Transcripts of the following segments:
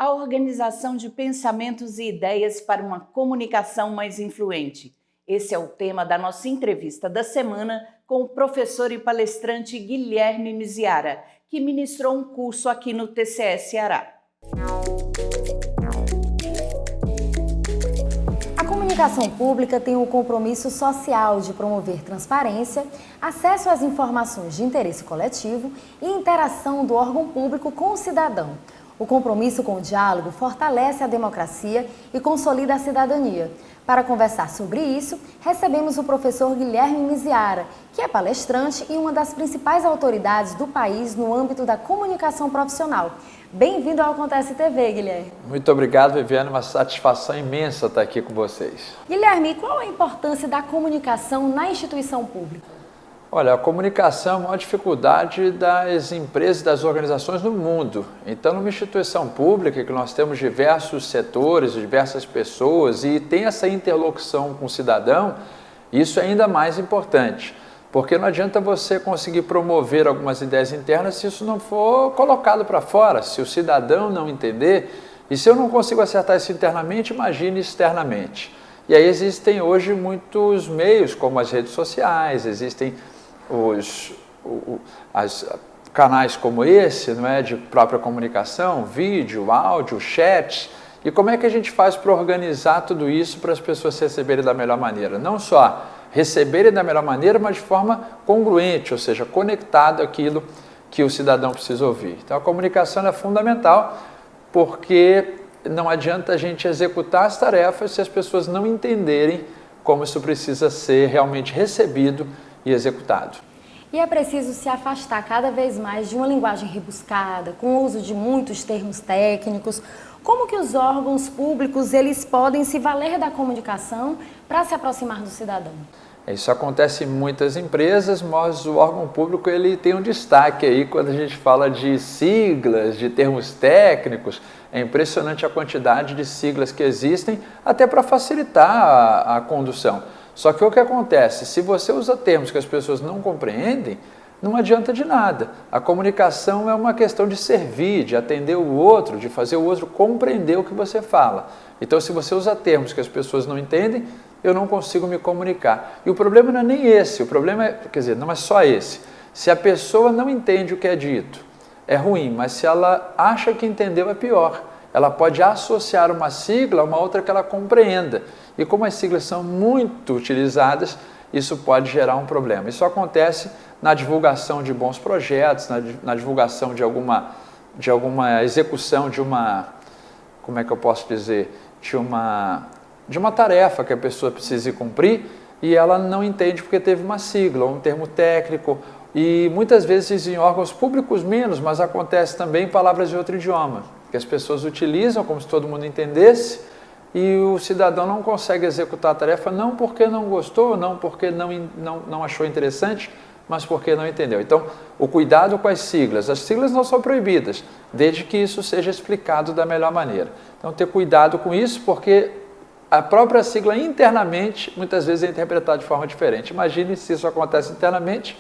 a organização de pensamentos e ideias para uma comunicação mais influente. Esse é o tema da nossa entrevista da semana com o professor e palestrante Guilherme Miziara, que ministrou um curso aqui no TCE Ceará. A comunicação pública tem o compromisso social de promover transparência, acesso às informações de interesse coletivo e interação do órgão público com o cidadão. O compromisso com o diálogo fortalece a democracia e consolida a cidadania. Para conversar sobre isso, recebemos o professor Guilherme Miziara, que é palestrante e uma das principais autoridades do país no âmbito da comunicação profissional. Bem-vindo ao Acontece TV, Guilherme. Muito obrigado, Viviane. Uma satisfação imensa estar aqui com vocês. Guilherme, qual a importância da comunicação na instituição pública? Olha, a comunicação é a maior dificuldade das empresas e das organizações no mundo. Então, numa instituição pública, que nós temos diversos setores, diversas pessoas e tem essa interlocução com o cidadão, isso é ainda mais importante. Porque não adianta você conseguir promover algumas ideias internas se isso não for colocado para fora, se o cidadão não entender. E se eu não consigo acertar isso internamente, imagine externamente. E aí existem hoje muitos meios, como as redes sociais, existem os canais como esse, não é, de própria comunicação, vídeo, áudio, chat. E como é que a gente faz para organizar tudo isso para as pessoas receberem da melhor maneira? Não só receberem da melhor maneira, mas de forma congruente, ou seja, conectado àquilo que o cidadão precisa ouvir. Então a comunicação é fundamental, porque não adianta a gente executar as tarefas se as pessoas não entenderem como isso precisa ser realmente recebido e executado. E é preciso se afastar cada vez mais de uma linguagem rebuscada, com o uso de muitos termos técnicos. Como que os órgãos públicos eles podem se valer da comunicação para se aproximar do cidadão? Isso acontece em muitas empresas, mas o órgão público ele tem um destaque aí quando a gente fala de siglas, de termos técnicos. É impressionante a quantidade de siglas que existem, até para facilitar a condução. Só que o que acontece? Se você usa termos que as pessoas não compreendem, não adianta de nada. A comunicação é uma questão de servir, de atender o outro, de fazer o outro compreender o que você fala. Então, se você usa termos que as pessoas não entendem, eu não consigo me comunicar. E o problema não é nem esse, o problema é, quer dizer, não é só esse. Se a pessoa não entende o que é dito, é ruim, mas se ela acha que entendeu, é pior. Ela pode associar uma sigla a uma outra que ela compreenda. E como as siglas são muito utilizadas, isso pode gerar um problema. Isso acontece na divulgação de bons projetos, na divulgação de alguma execução de uma, como é que eu posso dizer, de uma tarefa que a pessoa precisa cumprir e ela não entende porque teve uma sigla ou um termo técnico. E muitas vezes em órgãos públicos menos, mas acontece também em palavras de outro idioma, que as pessoas utilizam como se todo mundo entendesse e o cidadão não consegue executar a tarefa não porque não gostou, não porque não achou interessante, mas porque não entendeu. Então, o cuidado com as siglas não são proibidas, desde que isso seja explicado da melhor maneira. Então, ter cuidado com isso, porque a própria sigla internamente, muitas vezes é interpretada de forma diferente. Imagine se isso acontece internamente,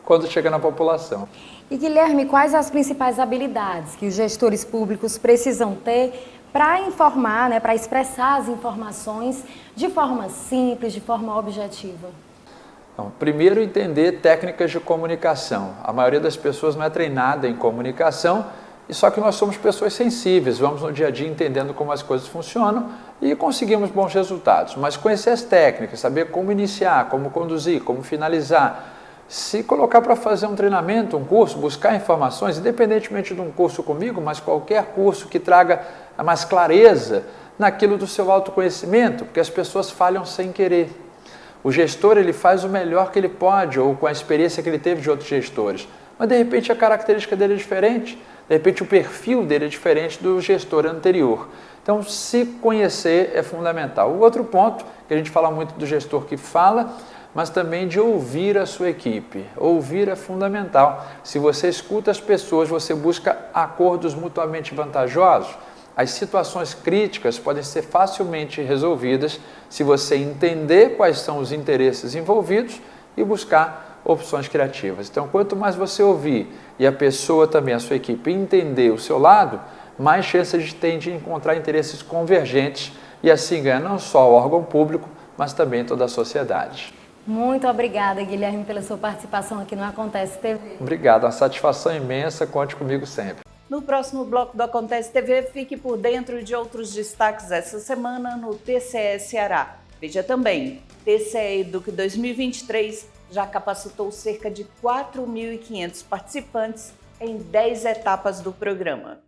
quando chega na população. E Guilherme, quais as principais habilidades que os gestores públicos precisam ter para informar, para expressar as informações de forma simples, de forma objetiva? Então, primeiro, entender técnicas de comunicação. A maioria das pessoas não é treinada em comunicação, e só que nós somos pessoas sensíveis, vamos no dia a dia entendendo como as coisas funcionam e conseguimos bons resultados. Mas conhecer as técnicas, saber como iniciar, como conduzir, como finalizar. Se colocar para fazer um treinamento, um curso, buscar informações, independentemente de um curso comigo, mas qualquer curso que traga mais clareza naquilo do seu autoconhecimento, porque as pessoas falham sem querer. O gestor ele faz o melhor que ele pode, ou com a experiência que ele teve de outros gestores, mas de repente a característica dele é diferente, de repente o perfil dele é diferente do gestor anterior. Então, se conhecer é fundamental. O outro ponto, que a gente fala muito do gestor que fala, mas também de ouvir a sua equipe. Ouvir é fundamental. Se você escuta as pessoas, você busca acordos mutuamente vantajosos, as situações críticas podem ser facilmente resolvidas se você entender quais são os interesses envolvidos e buscar opções criativas. Então, quanto mais você ouvir e a pessoa também, a sua equipe, entender o seu lado, mais chance a gente tem de encontrar interesses convergentes e assim ganhar não só o órgão público, mas também toda a sociedade. Muito obrigada, Guilherme, pela sua participação aqui no Acontece TV. Obrigado, uma satisfação imensa, conte comigo sempre. No próximo bloco do Acontece TV, fique por dentro de outros destaques essa semana no TCE Ceará. Veja também, TCE Educ 2023 já capacitou cerca de 4.500 participantes em 10 etapas do programa.